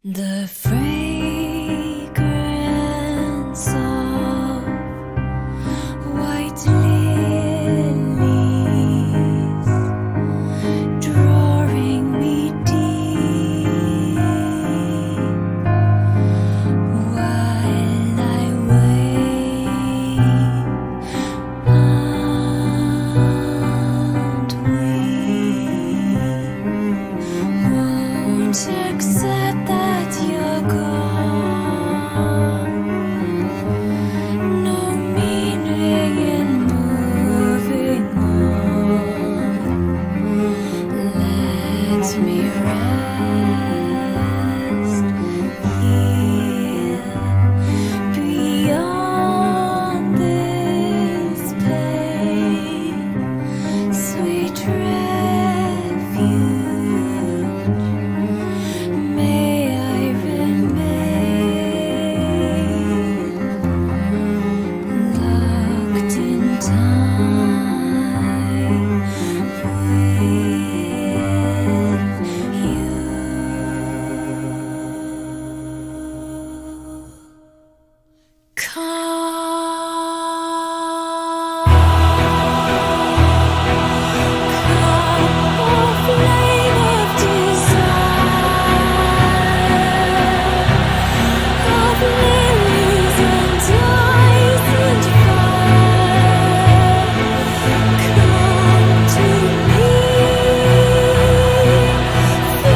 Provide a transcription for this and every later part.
The fragrance of white lilies drawing me deep while I wait and we won't accept that you're gone. No meaning in moving on. Let me rest here beyond this pain. Sweet refuge, may I remain locked in time with you. Flame of desire, of lilies and ice and fire, come to me, fill me, kisses, joy, entice me, beautiful still.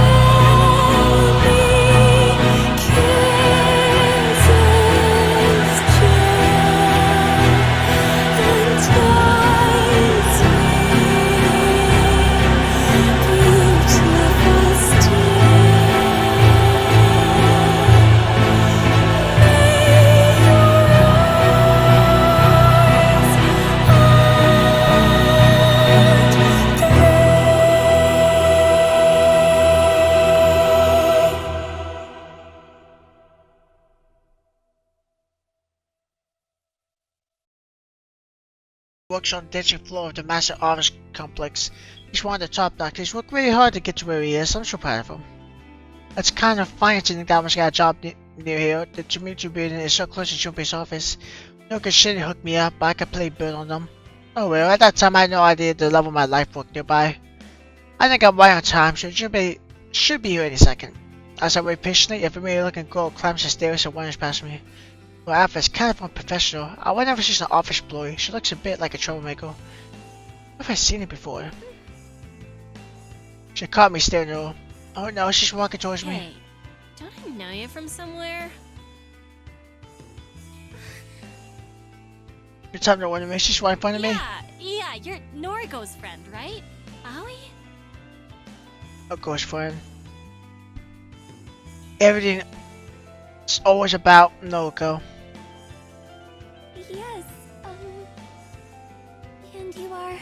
Works on the ditching floor of the massive office complex. He's one of the top doctors. He's worked really hard to get to where he is. I'm so proud of him. It's kind of funny to think that one's got a job near here. The community building is so close to Junpei's office. No good shit hooked me up, but I could play bird on them. Oh well, at that time I had no idea the level of my life worked nearby. I think I'm right on time, so Junpei should be here any second. As I wait patiently, a familiar looking girl climbs the stairs and wanders past me. Her outfit's kind of unprofessional. I wonder if she's an office employee. She looks a bit like a troublemaker. Where have I seen her before? She caught me staring at her. Oh no, she's walking towards me. Hey, don't I know you from somewhere? You're talking to one of me. She's right in front of me. Yeah, you're Noriko's friend, right? Aoi? Of course, friend. Everything is always about Noriko. Yes, and you are?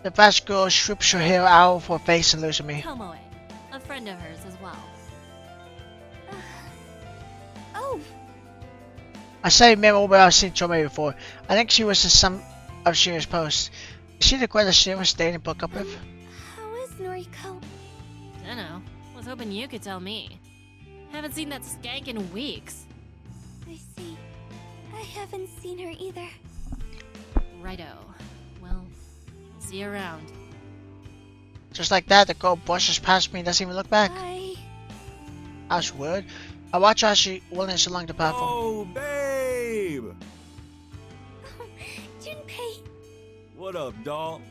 The fast girl strips her hair out of her face and looks at me. Tomoe, a friend of hers as well. Oh, I say remember where I've seen Tomoe before. I think she was in some of Shira's posts. Is she the girl that Shira was dating and broke up with? how is Noriko? Dunno. Was hoping you could tell me. Haven't seen that skank in weeks. I see. I haven't seen her either. Righto. Well, see you around. Just like that, the girl brushes past me and doesn't even look back. That's weird. I watch her as she wanders along the platform. Oh, babe! Junpei! What up, doll?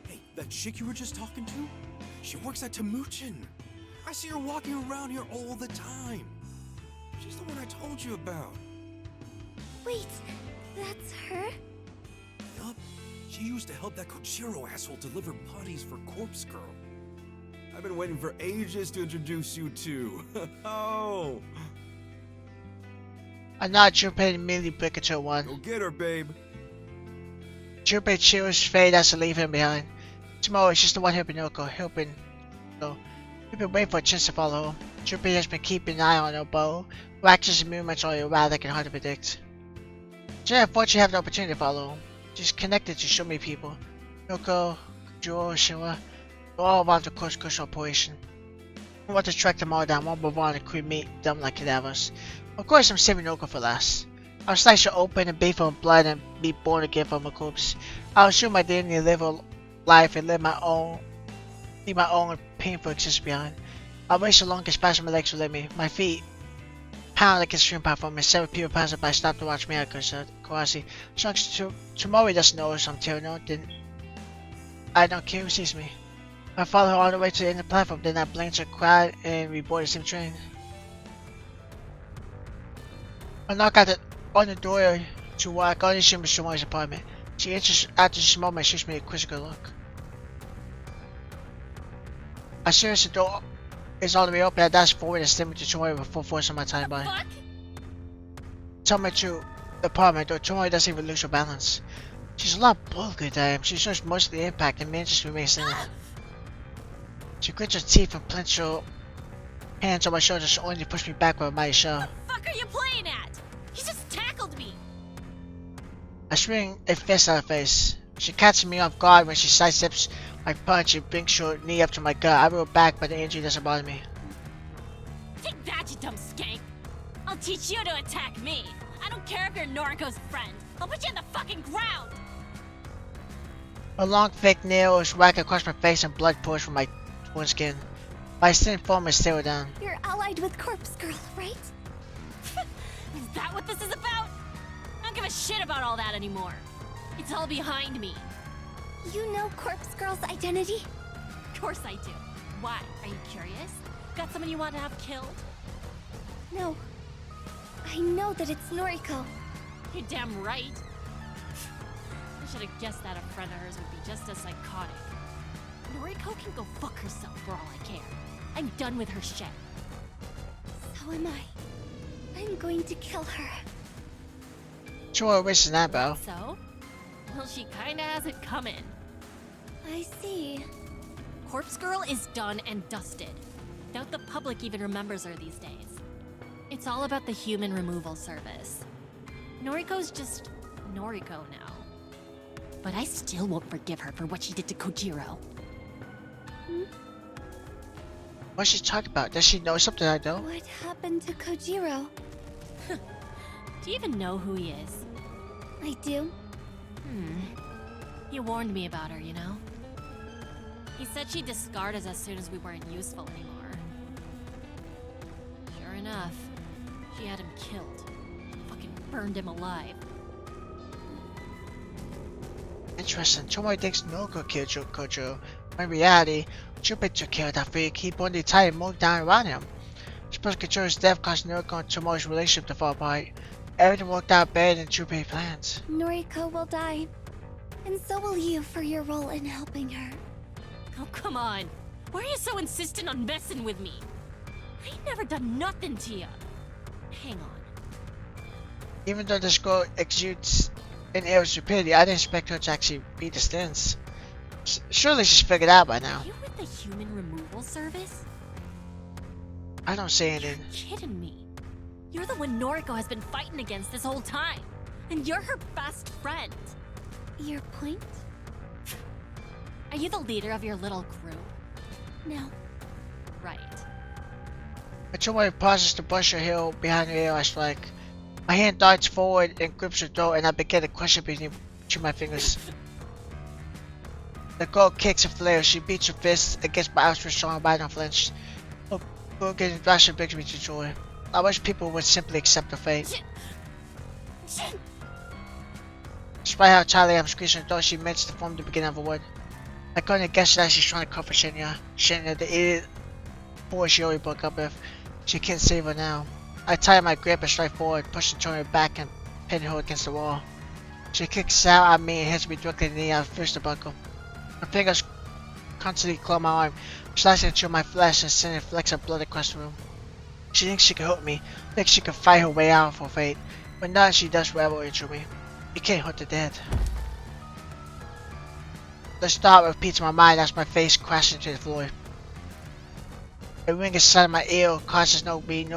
Hey, that chick you were just talking to? She works at Temuchin. I see her walking around here all the time. She's the one I told you about. Wait, that's her? Yup. She used to help that Kochiro asshole deliver putties for Corpse Girl. I've been waiting for ages to introduce you to. Oh! I nod Junpei and immediately break into a one. Go get her, babe. Junpei cheers Faye as to leave him behind. Tomorrow is just the one helping Noriko, helping. So, we've been waiting for a chance to follow her. Junpei has been keeping an eye on her bow. Her actions and movements are erratic and hard to predict. Today, unfortunately, I have the opportunity to follow her. She's connected to so many people. Noriko, Kujiro, Shima, they're all involved in the course operation. I want to track them all down one by one and cremate them like cadavers. Of course, I'm saving Orca for last. I'll slice her open and bathe her in blood and be born again from a corpse. I'll assume my dignity and live a life and leave my own painful existence behind. I'll race along as fast as my legs will let me. My feet pound like a stream platform and several people pass by stop to watch me at Kawasi. Shucks, tomorrow doesn't know I'm Tyranno, then I don't care who sees me. I follow her all the way to the end of the platform, then I blinked her crowd and we board the same train. I knock on the door to walk, only assume it's Tomori's apartment. She enters after this moment and shoots me a quizzical look. As soon as the door is all the way open, I dash forward and slam into Tomori with full force on my time body. Tomori to the apartment, though Tomori doesn't even lose her balance. She's a lot bulkier than I am. She shows most of the impact and manages to remain standing. She grits her teeth and clenches her hands on my shoulders only to push me back with a mighty shove. What the fuck are you playing at? He just tackled me. I swing a fist at her face. She catches me off guard when she sidesteps my punch and brings her knee up to my gut. I roll back, but the injury doesn't bother me. Take that, you dumb skank. I'll teach you to attack me. I don't care if you're Noriko's friend. I'll put you in the fucking ground. A long fake nail is whacked across my face and blood pours from my torn skin. My thin form is stare her down. You're allied with Corpse Girl, right? Is that what this is about? I don't give a shit about all that anymore. It's all behind me. You know Corpse Girl's identity? Of course I do. Why? Are you curious? Got someone you want to have killed? No. I know that it's Noriko. You're damn right. I should have guessed that a friend of hers would be just as psychotic. Noriko can go fuck herself for all I care. I'm done with her shit. So am I. I'm going to kill her. Sure, wishes that, bro. So? Well, she kinda has it coming. I see. Corpse Girl is done and dusted. Doubt the public even remembers her these days. It's all about the human removal service. Noriko's just Noriko now. But I still won't forgive her for what she did to Kojiro. What's she talking about? Does she know something I don't? What happened to Kojiro? Do you even know who he is? I do. You warned me about her, you know? He said she'd discard us as soon as we weren't useful anymore. Sure enough, she had him killed. Fucking burned him alive. Interesting. Tomori thinks Noriko killed Kojiro. When in reality, Junpei took care of that freak. He burned the entire moon down around him. Suppose Kojoro's death caused Noriko and Tomori's relationship to fall apart. Everything worked out better than Junpei planned. Noriko will die. And so will you for your role in helping her. Oh, come on. Why are you so insistent on messing with me? I ain't never done nothing to you. Hang on. Even though this girl exudes an air of stupidity, I didn't expect her to actually beat the stance. Surely she's figured out by now. You with the human removal service? I don't say anything. You're kidding me. You're the one Noriko has been fighting against this whole time. And you're her best friend. Your point? Are you the leader of your little group? No. Right. Tomori pauses to brush her hair behind her ear I strike. My hand darts forward and grips her throat and I begin to crush it between my fingers. The girl kicks and flares. She beats her fists against my outstretched arm, but I don't flinch. Her broken rush brings me to joy. I wish people would simply accept her fate. Despite how tightly I'm squeezing her throat, she makes the form the beginning of a word. I couldn't guess that she's trying to comfort Shinya. Shinya, the idiot boy she already broke up with. She can't save her now. I tie my grip and strike forward, pushing her back and pin her against the wall. She kicks out at me and hits me directly in the knee. I first to buckle. Her fingers constantly claw my arm, slicing through my flesh and sending flecks of blood across the room. She thinks she can hurt me, thinks she can fight her way out of her fate, but not she does rebel into me. You can't hurt the dead. The thought repeats in my mind as my face crashes into the floor. A ring inside my ear causes me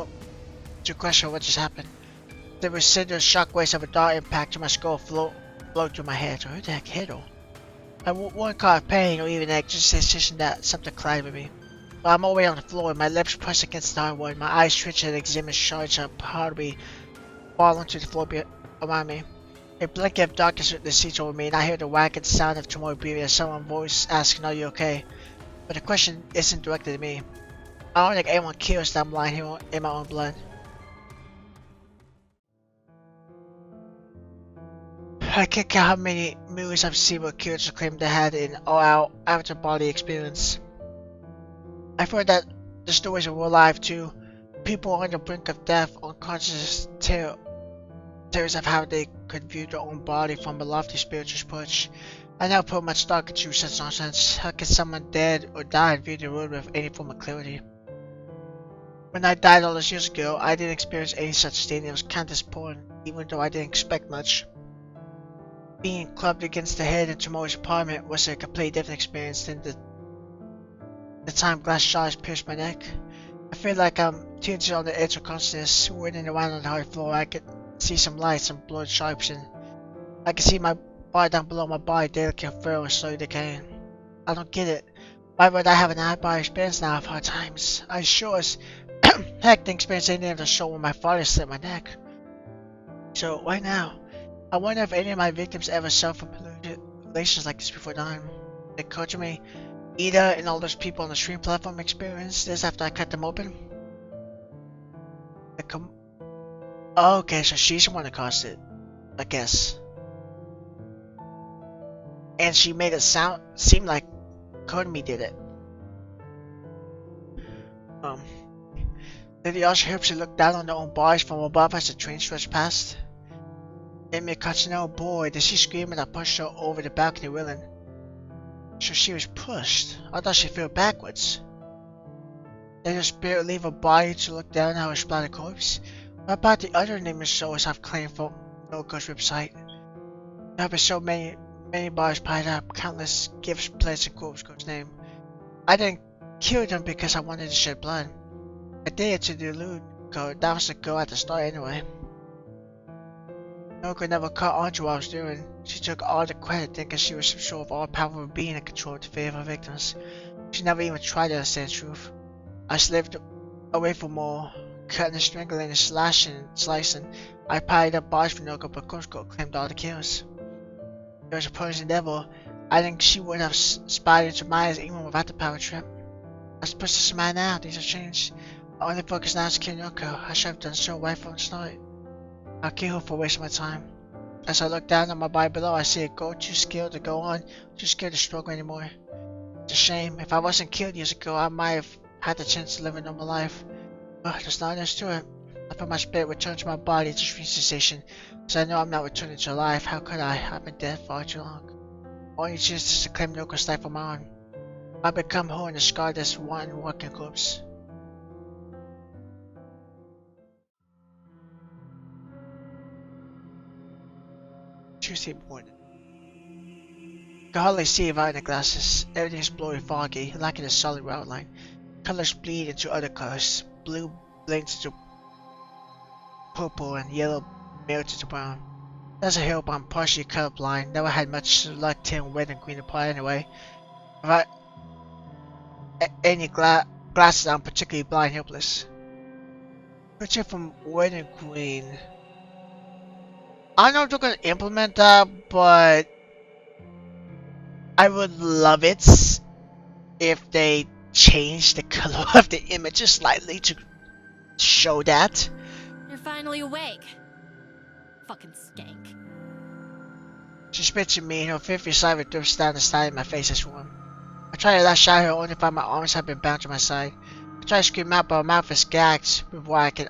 to question what just happened. The residual shockwaves of a dart impact to my skull flow through my head. So who the heck hit her? I won't call it pain or even just a sensation that something collided with me. But I'm already on the floor, my lips pressed against the hardwood, my eyes twitch and examine shards of pottery falling to the floor around me. A blanket of darkness descends over me, and I hear the wagging sound of tomorrow breathing as someone's voice asking, "Are you okay?" But the question isn't directed at me. I don't think anyone cares that I'm lying here in my own blood. I can't count how many movies I've seen where killers claim they had an all-out out-of-body experience. I've heard that the stories are real life too. People on the brink of death, unconscious tales of how they could view their own body from a lofty spiritual perch. I now put much stock into such nonsense. How can someone dead or died view the world with any form of clarity? When I died all those years ago, I didn't experience any such thing. It was kind of disappointing, even though I didn't expect much. Being clubbed against the head in tomorrow's apartment was a completely different experience than the time glass shards pierced my neck. I feel like I'm teetering on the edge of consciousness, whirling around on the hard floor. I could see some lights and blood sharps, and I can see my body down below my body, delicate and frail and slowly decaying. I don't get it. Why would I have an out-of-body experience now of hard times? I sure as heck didn't experience anything of the sort when my father slit my neck. So, why now? I wonder if any of my victims ever suffered relations like this before dying. It occurred to me, Ida and all those people on the stream platform experienced this after I cut them open. Oh, okay, so she's the one that caused it, I guess. And she made it seem like Kodami did it. Did the usher help she look down on their own bodies from above as the train stretched past? Emi Evans, boy, did she scream, and I pushed her over the balcony railing. So she was pushed. I thought she fell backwards. Did her spirit leave her body to look down at her splattered corpse? What about the other nameless souls I've claimed from Noriko's website? There have been so many bodies piled up, countless gifts placed in Noriko's name. I didn't kill them because I wanted to shed blood. I did it to delude her. That was the goal at the start anyway. Noriko never caught on to what I was doing. She took all the credit thinking she was some sort of all-powerful being in control of the fate of her victims. She never even tried to understand the truth. I slipped away from more, cutting and strangling and slashing and slicing. I piled up bodies for Noriko, but Noriko claimed all the kills. It was a poison devil. I think she would have spied into my eyes even without the power trip. I was supposed to smile now, things have changed. My only focus now is killing Noriko. I should have done so right from the start. I'll kill her for wasting my time. As I look down on my body below, I see a girl too scared to go on, too scared to struggle anymore. It's a shame. If I wasn't killed years ago, I might have had the chance to live a normal life. But there's not enough to it. I feel my spirit return to my body. It's a strange sensation. So I know I'm not returning to life. How could I? I've been dead far too long. Only chance is to claim Noriko's life on my own. I become whole and discard this one walking corpse. Tuesday morning. I can hardly see without the glasses. Everything is blurry and foggy, lacking a solid outline. Colors bleed into other colors. Blue blends into purple and yellow melts into brown. Doesn't help I'm partially colorblind. Never had much luck telling red and green apart anyway. Without any glasses, I'm particularly blind and helpless. Switching from red and green. I don't know if they're gonna implement that, but I would love it if they changed the color of the images slightly to show that. You're finally awake. Fucking skank. She spits at me and her fifty saliva drips down the side of my face as warm. I try to lash out her only find my arms have been bound to my side. I try to scream out, but my mouth is gagged with what I can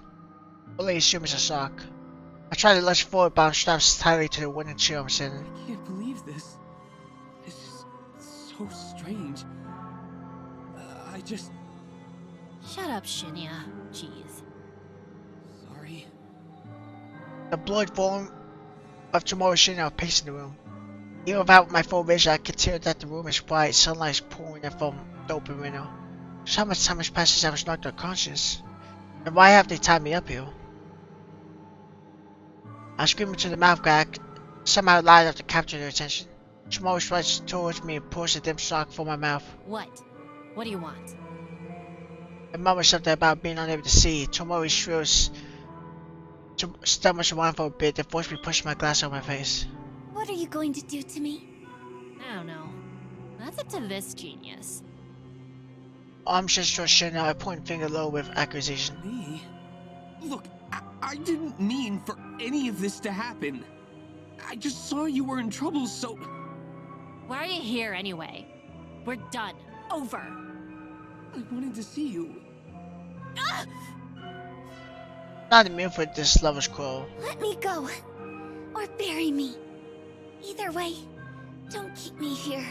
only assume is a sock. I try to lunge forward, but I'm strapped tightly to the wooden chair I'm sitting in. I can't believe this. This is so strange. I just... Shut up, Shinya. Jeez. Sorry. The blood volume of tomorrow's Shinya are pacing the room. Even without my full vision, I can tell that the room is bright, sunlight is pouring in from the open window. Just how much time has passed since I was knocked unconscious? And why have they tied me up here? I scream into the mouth gag, somehow loud enough to capture their attention. Tomorrow strides towards me and pulls the dim sock from my mouth. What? What do you want? And mumbled something about being unable to see. Tomori's shrills stomach whined for a bit, then forced me to push my glass over my face. What are you going to do to me? I don't know. That's up to this genius. Arm stretched towards Chanel, I pointed finger low with accusation. Me? Look, I didn't mean for any of this to happen. I just saw you were in trouble, so... Why are you here anyway? We're done. Over. I wanted to see you. Ah! Not immune for this lover's quarrel. Let me go. Or bury me. Either way, don't keep me here.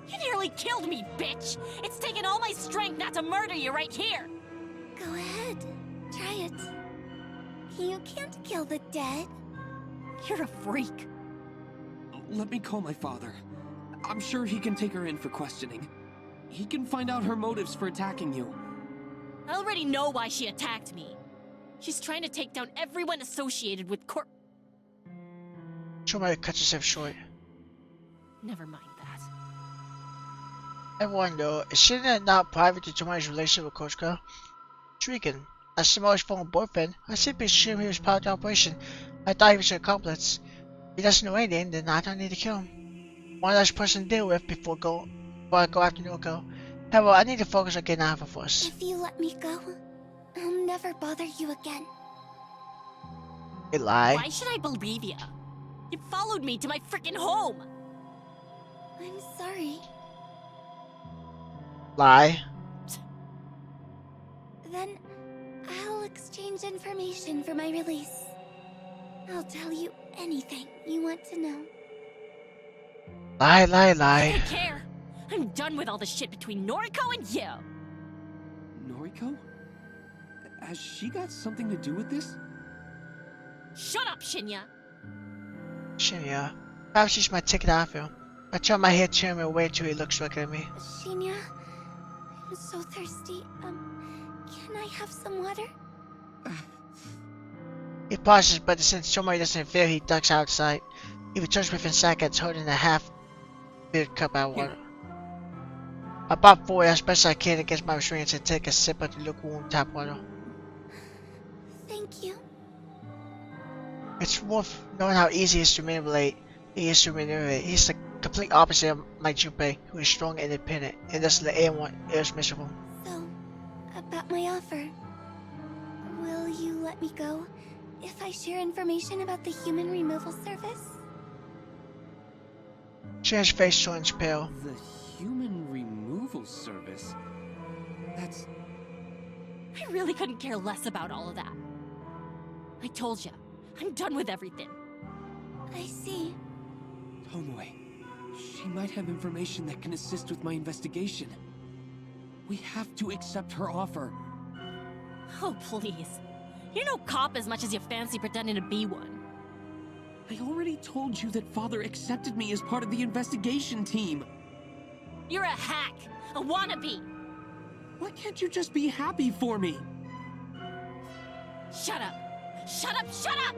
You nearly killed me, bitch! It's taken all my strength not to murder you right here! Go ahead. Try it. You can't kill the dead. You're a freak. Let me call my father. I'm sure he can take her in for questioning. He can find out her motives for attacking you. I already know why she attacked me. She's trying to take down everyone associated with Tomori cut herself short. Never mind that. Everyone though, is Shina not private to Tomori's relationship with Coach Girl? Intriguing. As Tomori's former boyfriend, I simply assumed he was part of the operation. I thought he was an accomplice. If he doesn't know anything, then I don't need to kill him. One less person to deal with before I go after Noriko. However, I need to focus on getting out of force. If you let me go, I'll never bother you again. You lie. Why should I believe you? You followed me to my freaking home! I'm sorry. Lie. Then, I'll exchange information for my release. I'll tell you anything you want to know. Lie, lie, I lie. don't care! I'm done with all the shit between Noriko and you! Noriko? Has she got something to do with this? Shut up, Shinya! Shinya. Perhaps she's my ticket out of him. I turn my head to him and wait till he looks back at me. Shinya, I'm so thirsty. Can I have some water? He pauses, but since Tomori doesn't feel, he ducks outside. He returns within seconds, holding a half-filled cup of water. I pop forward as best I can against my restraints and take a sip of the lukewarm tap water. Thank you. It's worth knowing how easy it is to manipulate. He is to manipulate. He's the complete opposite of my Junpei, who is strong and independent, and doesn't let anyone else miserable. So, about my offer. Will you let me go if I share information about the human removal service? Shinya's face turns pale. The human removal service? That's... I really couldn't care less about all of that. I told you, I'm done with everything. I see. Tomoe. She might have information that can assist with my investigation. We have to accept her offer. Oh, please. You're no cop as much as you fancy pretending to be one. I already told you that Father accepted me as part of the investigation team. You're a hack, a wannabe. Why can't you just be happy for me? Shut up. Shut up, shut up!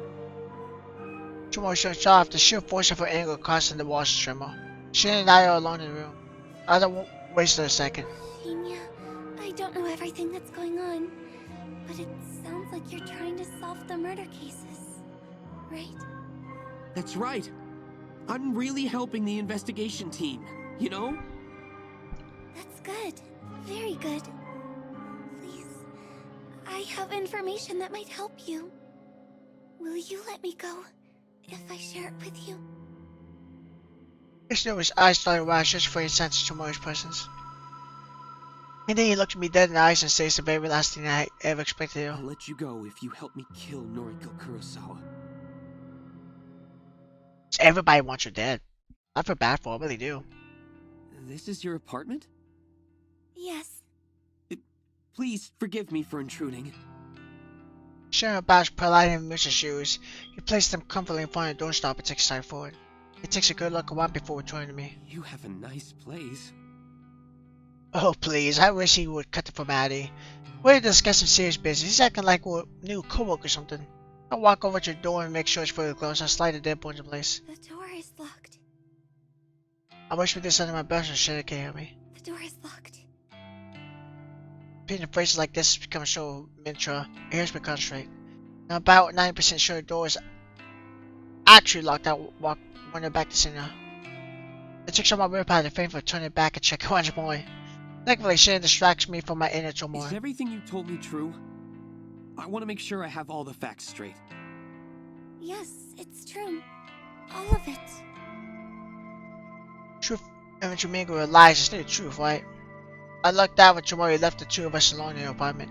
Tomori shuts off, the sheer force of her anger causing the walls to tremble. Shinya and I are alone in the room. I don't waste a second. Shinya, I don't know everything that's going on, but it sounds like you're trying to solve the murder cases, right? That's right. I'm really helping the investigation team, you know? That's good. Very good. Please, I have information that might help you. Will you let me go if I share it with you? His eyes started wide just for his sense of Tomori's presence. And then he looked me dead in the eyes and says the very last thing I ever expected I'll to. let you go if you help me kill Noriko Kurosawa. Everybody wants her dead. I feel bad for her, I really do. This is your apartment? Yes. Please forgive me for intruding. Sharon bows politely and moves his shoes. He places them comfortably in front of the doorstop and takes a step forward. He takes a good look around before returning to me. You have a nice place. Oh please, I wish he would cut the formality. We're discussing serious business. He's acting like we're new co-workers or something. I walk over to the door and make sure it's fully closed. I slide the deadbolt into place. The door is locked. I wish with this under my belt so Sharon can't hear me. The door is locked. repeating phrases like this has become so mantra. It helps me concentrate. I'm about 90% sure the door is actually locked out when they're back to center. The chicks on my rear pad refrain from turning back and checking once more. Thankfully, Shannon distracts me from my inner turmoil. Is everything you told me true? I want to make sure I have all the facts straight. Yes, it's true. All of it. Truth and intermingle with lies is still the truth, right? I lucked out when Jamori left the two of us alone in the apartment.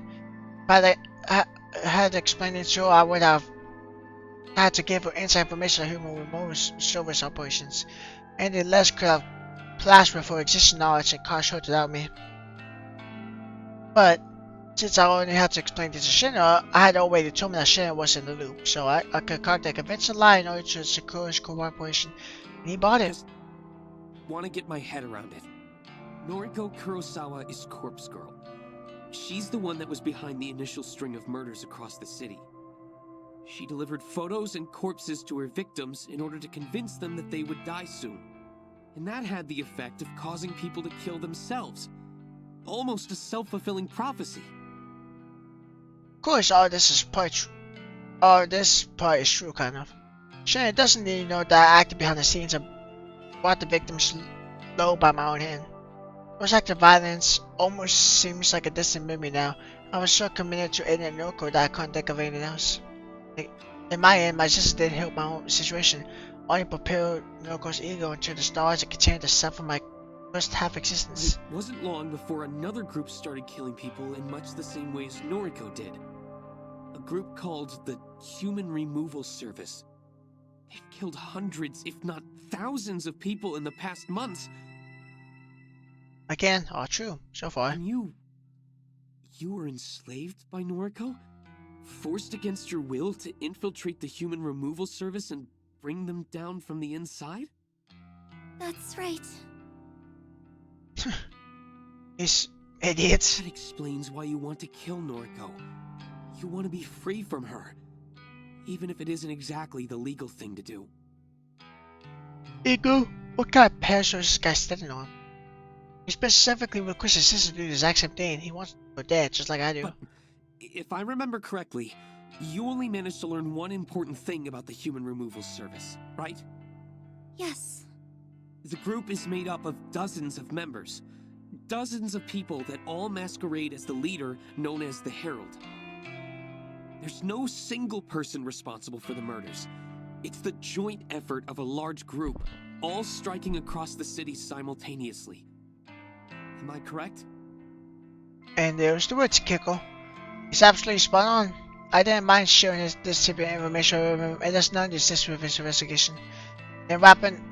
If I had explained it to her, I would have had to give her inside information on human remote service operations. Anything less could have plastered her existing knowledge and caused her to doubt me. But since I only had to explain this to Shinra, I had already told me that Shinra was in the loop, so I concocted a convincing lie in order to secure his cooperation, and he bought it. Just want to get my head around it. Noriko Kurosawa is Corpse Girl. She's the one that was behind the initial string of murders across the city. She delivered photos and corpses to her victims in order to convince them that they would die soon. And that had the effect of causing people to kill themselves. Almost a self-fulfilling prophecy. Of course, all this part is true, kind of. Shannon doesn't need to know that I acted behind the scenes and brought the victims low by my own hand. Those acts of violence almost seems like a distant memory now. I was so committed to Aiden and Noriko that I couldn't think of anything else. In my end, my sister didn't help my own situation, only propelled Noriko's ego into the stars and continued to suffer my first half existence. It wasn't long before another group started killing people in much the same way as Noriko did. A group called the Human Removal Service. They've killed hundreds, if not thousands of people in the past months. Again, all true, so far. And you were enslaved by Noriko? Forced against your will to infiltrate the Human Removal Service and bring them down from the inside? That's right. These idiots. That explains why you want to kill Noriko. You want to be free from her, even if it isn't exactly the legal thing to do. Ego? What kind of pedestal is this guy standing on? He specifically requested his sister to do the exact same thing. He wants her dead, just like I do. But if I remember correctly, you only managed to learn one important thing about the Human Removal Service, right? Yes. The group is made up of dozens of members. Dozens of people that all masquerade as the leader, known as the Herald. There's no single person responsible for the murders. It's the joint effort of a large group, all striking across the city simultaneously. Am I correct? And there's the words, Kiko. He's absolutely spot on. I didn't mind sharing this type of information with him, and there's none to assist with his investigation. And wrapping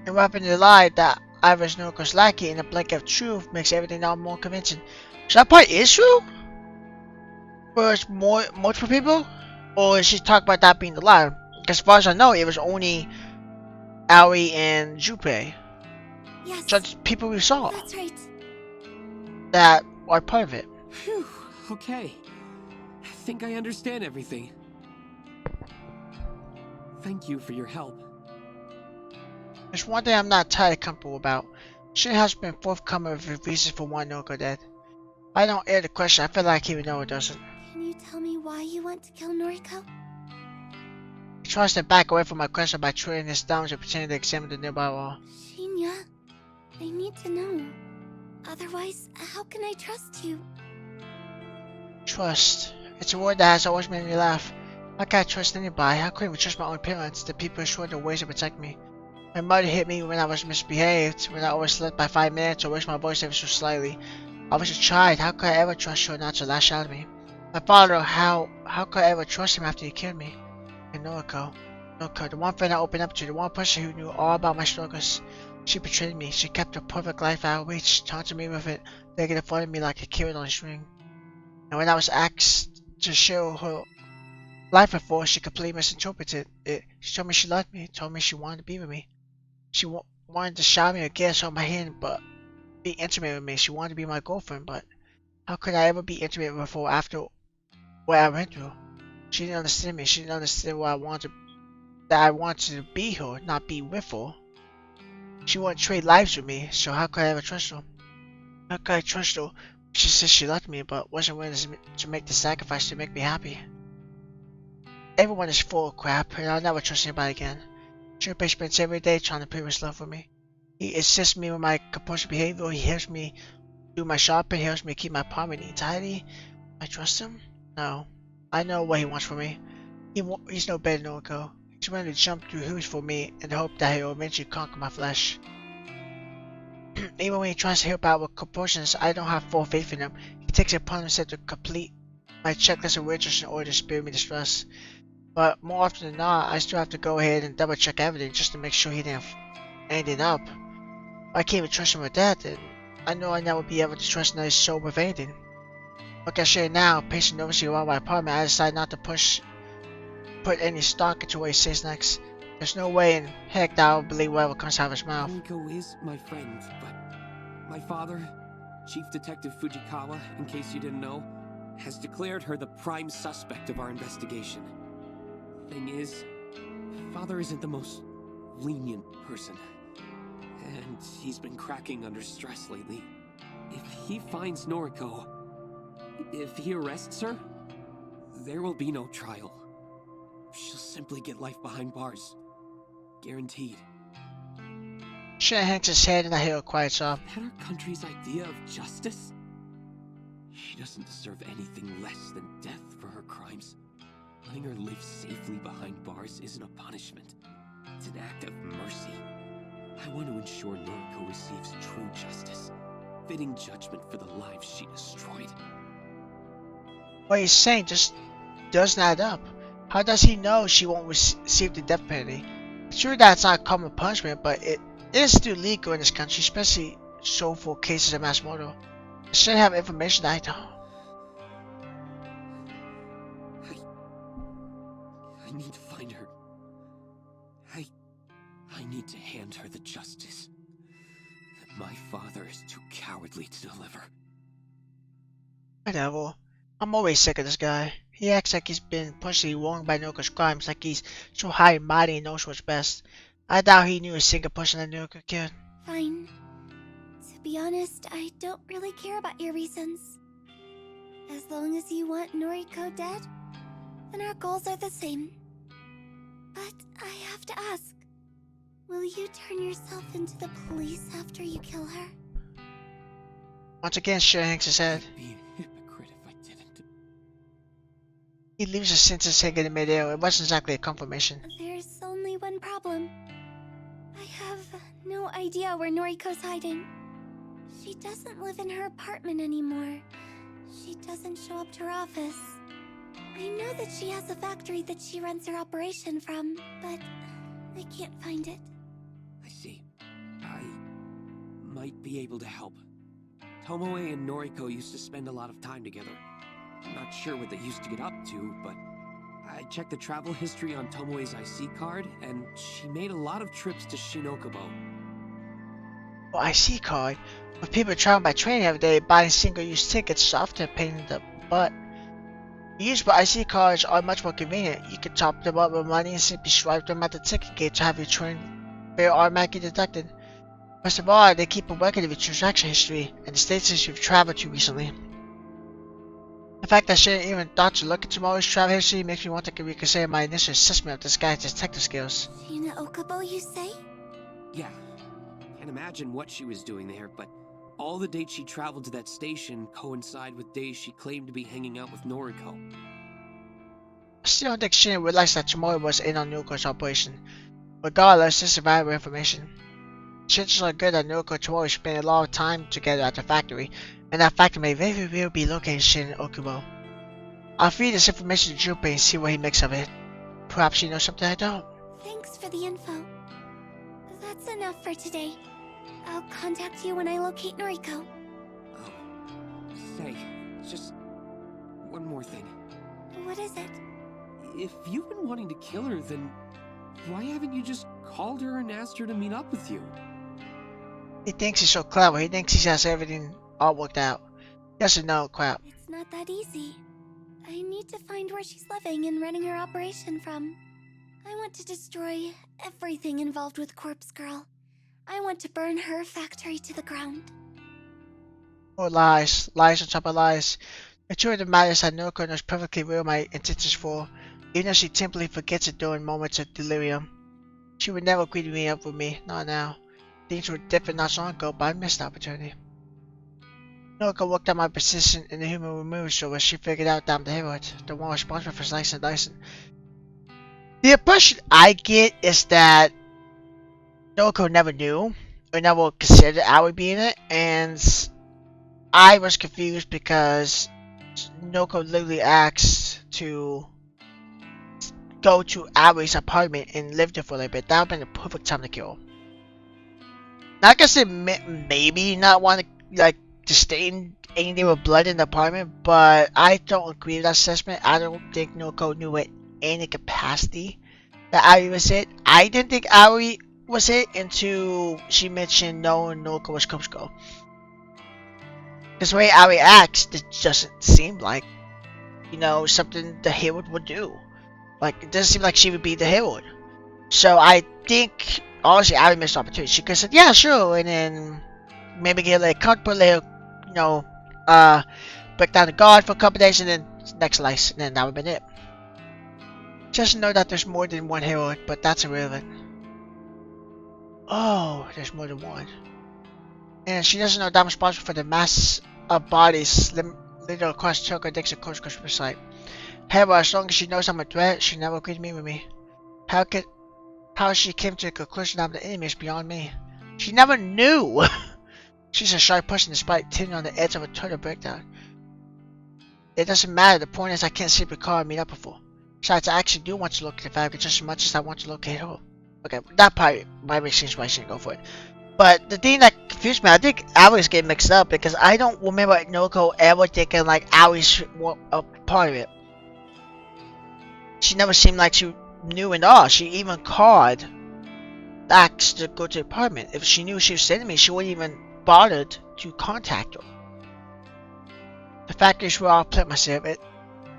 the lie that I was Noriko's lackey in a blanket of truth makes everything all more convincing. So that part is true? For multiple people? Or is she talking about that being the lie? Because as far as I know, it was only Aoi and Junpei. Yes. Just people we saw That's right. that are part of it. Phew, okay. I think I understand everything. Thank you for your help. There's one thing I'm not entirely comfortable about. Shin has been forthcoming with his reasons for wanting Noriko dead. If I don't air the question, I feel like he would know it doesn't. Can you tell me why you want to kill Noriko? He tries to back away from my question by twirling his thumbs and pretending to examine the nearby wall. Shinya, I need to know. Otherwise, how can I trust you? Trust. It's a word that has always made me laugh. How can I trust anybody? How could I even trust my own parents, the people who swore their ways to protect me? My mother hit me when I was misbehaved, when I overslept by 5 minutes or raised my voice ever so slightly. I was a child. How could I ever trust her not to lash out at me? My father, how could I ever trust him after he killed me? And Noriko, the one friend I opened up to, the one person who knew all about my struggles. She betrayed me. She kept her perfect life out of reach, taunting me with it, begging to follow me like a carrot on a string. And when I was asked to share her life with her, she completely misinterpreted it. She told me she loved me, told me she wanted to be with me. She wanted to shower me a kiss on my hand, but be intimate with me. She wanted to be my girlfriend, but how could I ever be intimate with her after what I went through? She didn't understand me. She didn't understand what that I wanted to be her, not be with her. She wouldn't trade lives with me, so how could I ever trust her? How could I trust her She said she loved me, but wasn't willing to make the sacrifice to make me happy. Everyone is full of crap, and I'll never trust anybody again. Junpei spends every day trying to prove his love for me. He assists me with my compulsive behavior, he helps me do my shopping, he helps me keep my apartment neat and tidy. I trust him? No. I know what he wants from me. He's no better than Noriko. He's willing to jump through hoops for me in the hope that he will eventually conquer my flesh. Even when he tries to help out with compulsions, I don't have full faith in him. He takes it upon himself to complete my checklist of rituals in order to spare me distress. But more often than not, I still have to go ahead and double check everything just to make sure he didn't anything up. I can't even trust him with that, and I know I never be able to trust another soul with anything. Like I say now, pacing nervously around my apartment, I decide not to put any stock into what he says next. There's no way in heck that I'll believe whatever comes out of his mouth. Noriko is my friend, but my father, Chief Detective Fujikawa, in case you didn't know, has declared her the prime suspect of our investigation. Thing is, Father isn't the most lenient person, and he's been cracking under stress lately. If he finds Noriko, if he arrests her, there will be no trial. She'll simply get life behind bars. Guaranteed. Shin hangs his head and I hear a quiet sob. Is that our country's idea of justice? She doesn't deserve anything less than death for her crimes. Letting her live safely behind bars isn't a punishment. It's an act of mercy. I want to ensure Noriko receives true justice, fitting judgment for the lives she destroyed. What he's saying just doesn't add up. How does he know she won't receive the death penalty? It's true that it's not a common punishment, but it is still legal in this country, especially so for cases of mass murder. I should have information that I don't. I need to find her. I need to hand her the justice that my father is too cowardly to deliver. Whatever. I'm always sick of this guy. He acts like he's been personally wronged by Noriko's crimes, like he's so high and mighty and knows what's best. I doubt he knew a single person that Noriko killed. Fine. To be honest, I don't really care about your reasons. As long as you want Noriko dead, then our goals are the same. But I have to ask, will you turn yourself into the police after you kill her? Once again, Shin hangs his head. I'd be a hypocrite if I didn't. He leaves his sentence hanging in midair. It wasn't exactly a confirmation. There's only one problem. I have no idea where Noriko's hiding. She doesn't live in her apartment anymore. She doesn't show up to her office. I know that she has a factory that she runs her operation from, but I can't find it. I see. I might be able to help. Tomoe and Noriko used to spend a lot of time together. I'm not sure what they used to get up to, but I checked the travel history on Tomoe's IC card, and she made a lot of trips to Shinokubo. Oh, IC card. With people traveling by train every day, buying single-use tickets is often a pain in the butt. Reusable IC cards are much more convenient. You can top them up with money and simply swipe them at the ticket gate to have your train fare automatically deducted. Best of all, they keep a record of your transaction history and the stations you've traveled to recently. The fact that I shouldn't even thought to look into Momo's travel history makes me want to reconsider my initial assessment of this guy's detective skills. Shinokubo, you say? Yeah, can't imagine what she was doing there, but all the dates she traveled to that station coincide with days she claimed to be hanging out with Noriko. I still don't think Shin realized that Tomoe was in on Noriko's operation. Regardless, this is valuable information. Chances are good that Noriko and Tomoe spent a lot of time together at the factory, and that factory may very well be located in Shin Okubo. I'll feed this information to Junpei and see what he makes of it. Perhaps he knows something I don't. Thanks for the info. That's enough for today. I'll contact you when I locate Noriko. Oh, say, just one more thing. What is it? If you've been wanting to kill her, then why haven't you just called her and asked her to meet up with you? He thinks he's so clever. He thinks he has everything all worked out. He doesn't know crap. It's not that easy. I need to find where she's living and running her operation from. I want to destroy everything involved with Corpse Girl. I want to burn her factory to the ground. More lies. Lies on top of lies. The truth of the matter is that Noriko knows perfectly well my intentions for, even if she simply forgets it during moments of delirium. She would never agree to meet up with me, not now. Things were different not so long ago, but I missed the opportunity. Noriko worked out my position in the human removal service. She figured out that I'm the hero, the one responsible for slicing and dicing. The impression I get is that Noriko never knew, or never considered I would be in it, and I was confused because Noriko literally asked to go to Ari's apartment and live there for a little bit. That would have been the perfect time to kill. Not gonna say maybe not want to stay in anything with blood in the apartment, but I don't agree with that assessment. I don't think Noriko knew at any capacity that Ari was it. I didn't think Ari was it until she mentioned knowing Noriko was Corpse Girl. Because the way Ari acts, it doesn't seem like, something the hero would do. Like, it doesn't seem like she would be the hero. So I think, honestly, Ari missed the opportunity. She could have said, yeah, sure, and then maybe get like comfortable, break down the guard for a couple days, and then next slice, and then that would have been it. Just know that there's more than one hero, but that's irrelevant. Oh, there's more than one. And she doesn't know that I'm responsible for the mass of bodies littered across Tokyo Dixon Coast site. However, as long as she knows I'm a threat, she never agreed to meet with me. How she came to the conclusion I'm the enemy is beyond me. She never knew! She's a shy person despite tinting on the edge of a total breakdown. It doesn't matter, the point is I can't simply call and meet up before. Besides, I actually do want to locate the fabric just as much as I want to locate her. Okay, that part might make sense why I shouldn't go for it. But the thing that confused me, I think Ali's getting mixed up because I don't remember Noriko ever thinking like Ali's a part of it. She never seemed like she knew at all. She even called Dax to go to the apartment. If she knew she was sending me, she wouldn't even bothered to contact her. The fact is where I'll plant myself.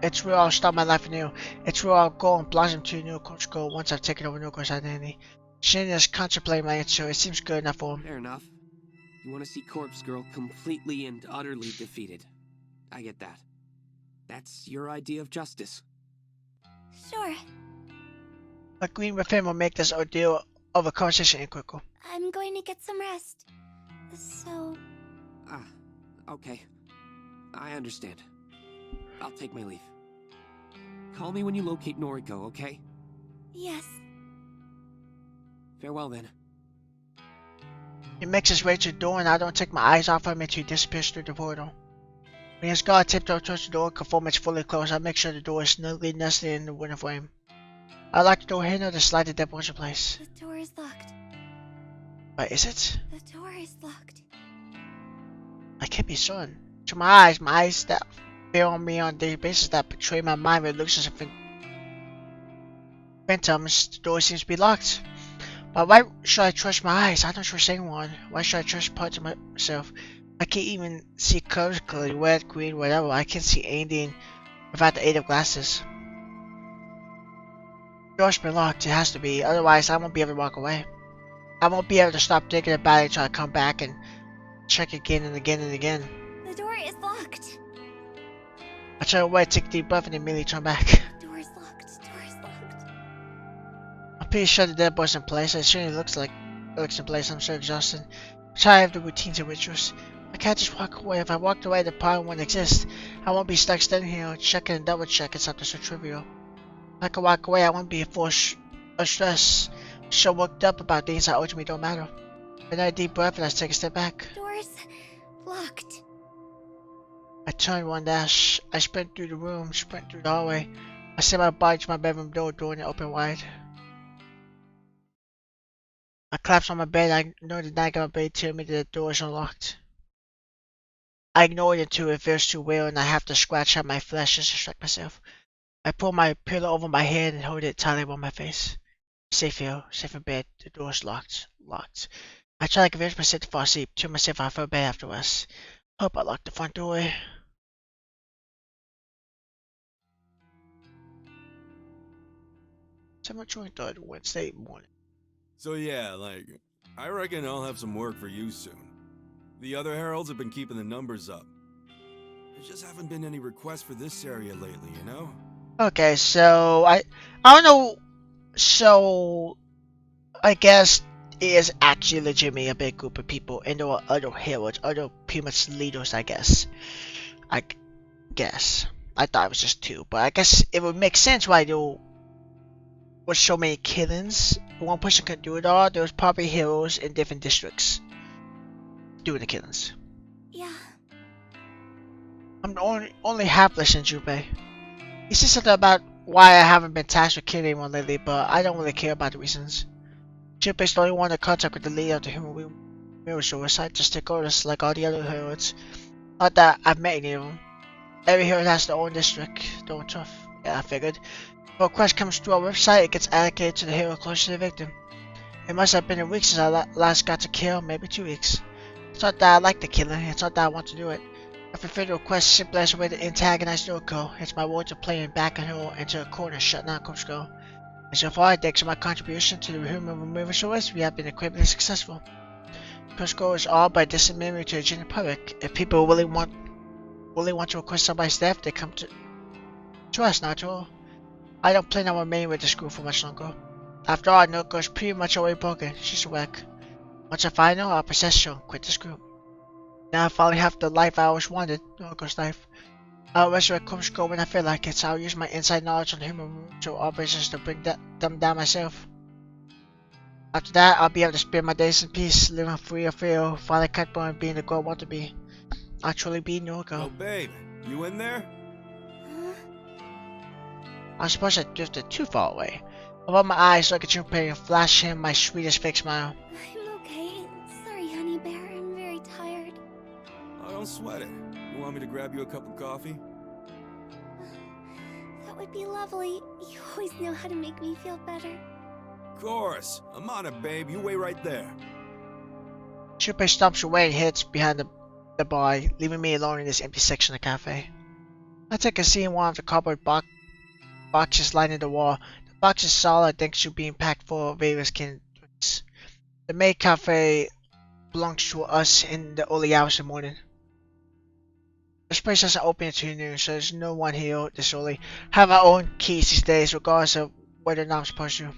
It's where I'll start my life anew. It's where I'll go and blossom to a new coach goal once I've taken over Noriko's identity. Shin is contemplating my answer. It seems good enough for him. Fair enough. You want to see Corpse Girl completely and utterly defeated. I get that. That's your idea of justice. Sure. Agreeing with him will make this ordeal of a conversation quicker. I'm going to get some rest. So... Ah, okay. I understand. I'll take my leave. Call me when you locate Noriko, okay? yes. Farewell then. He makes his way to the door and I don't take my eyes off him until he disappears through the portal. When his guard tiptoe towards the door, conform it's fully closed, I make sure the door is snugly nested in the window frame. I lock the door handle to slide the deadbolts in place. The door is locked. But is it? The door is locked. I can't be certain. To my eyes that fail on me on a daily basis that betray my mind with illusions of phantoms, the door seems to be locked. But why should I trust my eyes? I don't trust anyone. Why should I trust parts of myself? I can't even see colors clearly, red, green, whatever. I can't see anything without the aid of glasses. The door's been locked, it has to be, otherwise I won't be able to walk away. I won't be able to stop thinking about it until I come back and check again and again and again. The door is locked. I turn away, take a deep breath, and immediately turn back. The door is locked. The door is locked. I'm pretty sure the deadbolt's in place. It certainly looks in place. I'm so exhausted. I'm tired of the routines and rituals. I can't just walk away. If I walked away, the problem wouldn't exist. I won't be stuck standing here checking and double checking something so trivial. If I could walk away, I wouldn't be full of stress. So worked up about things that ultimately don't matter. Another deep breath and I take a step back. Door's locked. I turn one dash. I sprint through the room, sprint through the hallway. I send my body to my bedroom door and it open wide. I collapse on my bed. I ignore the nag on my bed telling me that the door is unlocked. I ignore it until it feels too real and I have to scratch out my flesh just to distract myself. I pull my pillow over my head and hold it tightly above my face. Safe here, safe in bed. The door is locked. Locked. I try to convince myself to fall asleep, turn myself out for bed afterwards. Hope I locked the front door. 7:23 Wednesday morning. So yeah, like, I reckon I'll have some work for you soon. The other heralds have been keeping the numbers up. There just haven't been any requests for this area lately, you know? Okay, so I don't know. So I guess it is actually legitimately a big group of people, and there are other heroes, other pretty much leaders. I guess. I guess. I thought it was just two, but I guess it would make sense why there was so many killings. One person could do it all. There was probably heroes in different districts doing the killings. Yeah. I'm only half listening, Junpei. He said something about why I haven't been tasked with killing anyone lately, but I don't really care about the reasons. Junpei's the only one in contact with the leader of the human mirror suicide, just take orders like all the other heroes. Not that I've met any of them. Every hero has their own district, their own tough. Yeah, I figured. If a request comes through our website, it gets allocated to the hero closest to the victim. It must have been a week since I last got to kill, maybe 2 weeks. It's not that I like the killing, it's not that I want to do it. I fulfill the request simply as a way to antagonize Noriko. It's my role to play and back her into a corner, shut down Corpse Girl. And so far, thanks to my contribution to the human removal service, we have been incredibly successful. Corpse Girl is all by distant memory to the general public. If people really want to request somebody's death, they come to us, not to her. I don't plan on remaining with this group for much longer. After all, Noriko is pretty much already broken. She's a wreck. Once I find her, I'll possess her and quit this group. Now I finally have the life I always wanted, Noriko's life. I'll resurrect Corpse Girl when I feel like it, so I'll use my inside knowledge on human operations to bring them down myself. After that, I'll be able to spend my days in peace, living free of fear, finally comfortable and being the girl I want to be. I'll truly be Noriko. Oh, babe, you in there? Huh? I suppose I drifted too far away. I rub my eyes, look at Junpei, and flash him my sweetest fake smile. I'm okay. Sorry, honey bear. I'm very tired. Oh, don't sweat it. You want me to grab you a cup of coffee? That would be lovely. You always know how to make me feel better. Of course. I'm on it, babe. You wait right there. Junpei stomps away and heads behind the bar, leaving me alone in this empty section of the cafe. I take a seat in one of the cardboard boxes lining the wall. The box is solid thanks to being packed full of various canned drinks. The maid cafe belongs to us in the early hours of the morning. This place doesn't open until noon, so there's no one here this early. I have our own keys these days, regardless of whether or not I'm supposed to.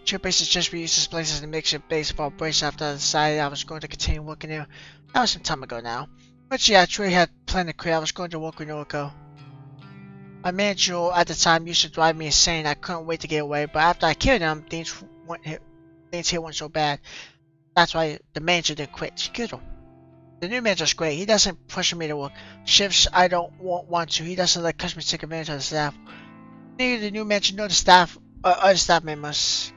Junpei suggests we use this place as a mixture base for our brace after I decided I was going to continue working there. That was some time ago now. But yeah, I truly had planned to quit. I was going to work with Noriko. My manager at the time used to drive me insane. I couldn't wait to get away, but after I killed him, things here weren't so bad. That's why the manager didn't quit. She killed him. The new manager's great. He doesn't push me to work shifts I don't want to. He doesn't let customers take advantage of the staff. Neither the new manager nor the staff or other staff members.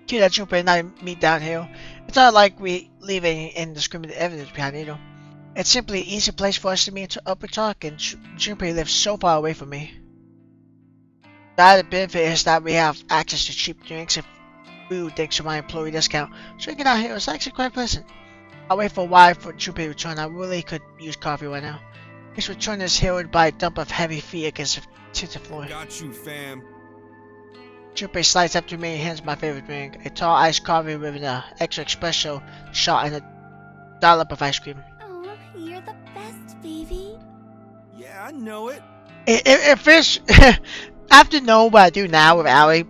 That Junpei and I meet down here. It's not like we leave any indiscriminate evidence behind either. It's simply an easy place for us to meet up and talk, and Junpei lives so far away from me. The added benefit is that we have access to cheap drinks and food thanks to my employee discount. Drinking out here is actually quite pleasant. I'll wait for a while for Junpei to return. I really could use coffee right now. His return is heralded by a dump of heavy feet against the tinted floor. Got you, fam. Junpei slides up to me and hands my favorite drink, a tall iced coffee with an extra espresso shot and a dollop of ice cream. Oh, you're the best, baby. Yeah, I know it. It feels after knowing what I do now with Allie,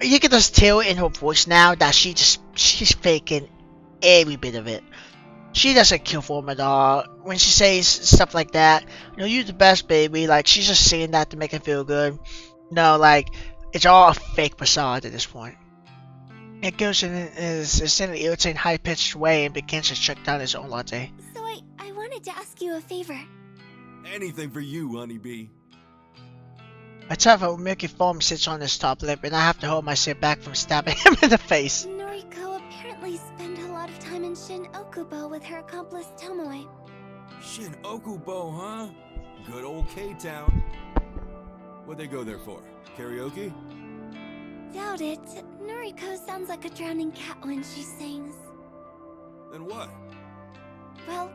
you can just tell in her voice now that she's faking every bit of it. She doesn't kill for him at all. When she says stuff like that, you're the best, baby. Like, she's just saying that to make him feel good. No, like, it's all a fake facade at this point. It goes in his insanely irritating, high-pitched way and begins to chuck down his own latte. So I wanted to ask you a favor. Anything for you, honeybee. A tuft of milky foam sits on his top lip, and I have to hold myself back from stabbing him in the face. Noriko apparently spent a lot of time in Shin Okubo with her accomplice Tomoe. Shin Okubo, huh? Good old K-Town. What'd they go there for? Karaoke? Doubt it. Noriko sounds like a drowning cat when she sings. Then what? Well,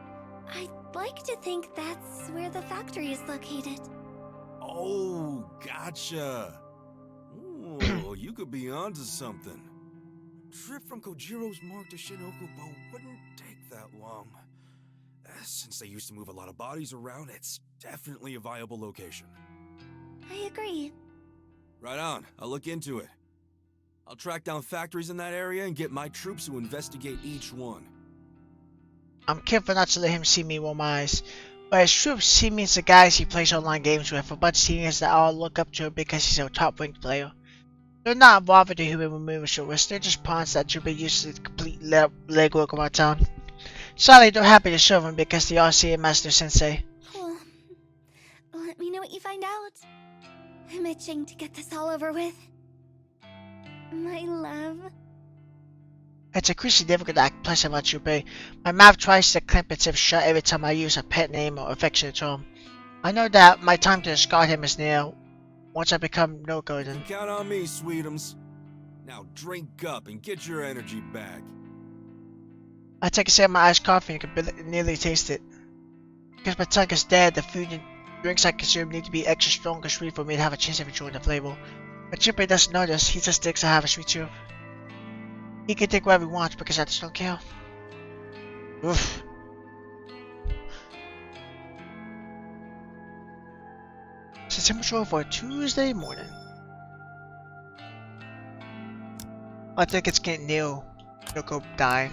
I'd like to think that's where the factory is located. Oh, gotcha. Ooh, you could be onto something. trip from Kojiro's mark to Shinokubo wouldn't take that long. Since they used to move a lot of bodies around, it's definitely a viable location. I agree. Right on, I'll look into it. I'll track down factories in that area and get my troops to investigate each one. I'm careful not to let him see me roll my eyes. But his troops see me as the guys he plays online games with, a bunch of seniors that all look up to him because he's a top-ranked player. They're not involved with the human removal service, they're just pawns that should be used to complete legwork around town. Sadly, they're happy to serve him because they all see him as their sensei. Cool. Let me know what you find out. I'm itching to get this all over with. My love. It's increasingly difficult to act pleasant about Junpei. My mouth tries to clamp itself shut every time I use a pet name or affectionate term. I know that my time to discard him is near. Once I become no golden. Count on me, sweetums. Now drink up and get your energy back. I take a sip of my iced coffee and can nearly taste it. Because my tongue is dead, the food and drinks I consume need to be extra strong and sweet for me to have a chance of enjoying the flavor. But Junpei doesn't know this, he just thinks I have a sweet tooth. He can think whatever he wants because I just don't care. Oof. It's a temperature for a Tuesday morning. I think it's getting near Yoko dying.